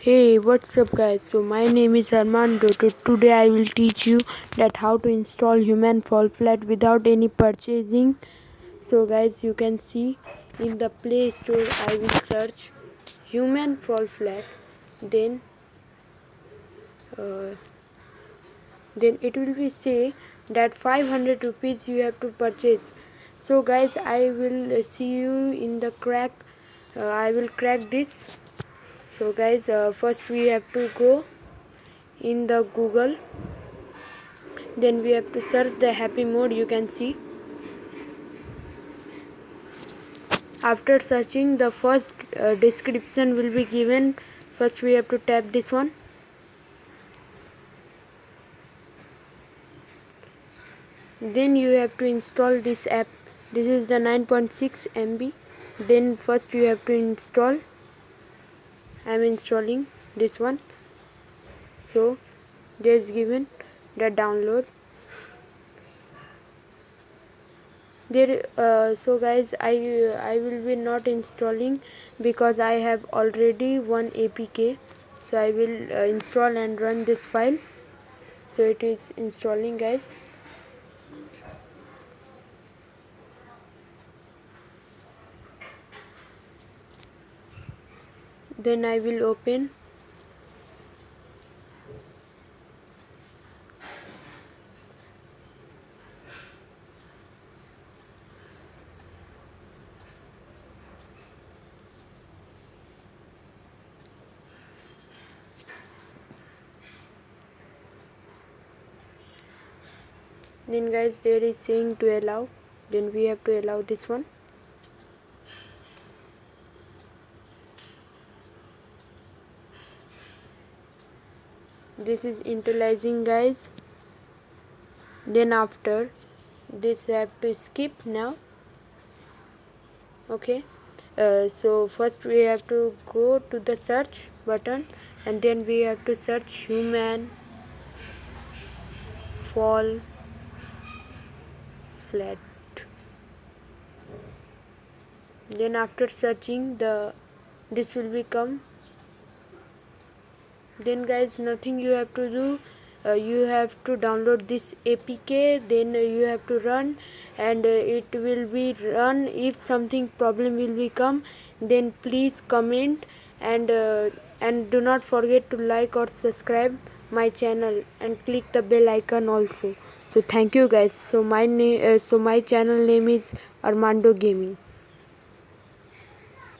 Hey, what's up guys? So my name is Armando. Today I will teach you that how to install Human Fall Flat without any purchasing. So guys, you can see in the Play Store I will search Human Fall Flat. Then uh, then it will be say that 500 rupees you have to purchase. So guys, I will see you in the crack. I will crack this. So guys, first we have to go in the Google. Then we have to search the happy mode. You can see after searching the first description will be given. First we have to tap this one. Then you have to install this app. This is the 9.6 MB. Then first you have to install. I am installing this one. So there is given the download. So guys, I will be not installing because I have already one APK. So I will install and run this file. So it is installing guys. Then I will open. Then guys, there is saying to allow. Then we have to allow this one. This is initializing guys. Then after this I have to skip now. Okay. So first we have to go to the search button and then we have to search Human Fall Flat. Then after searching this will become. Then guys, nothing you have to do. You have to download this APK. Then you have to run and it will be run. If something problem will become, then please comment and do not forget to like or subscribe my channel and click the bell icon also. So thank you guys. So my channel name is Armando Gaming.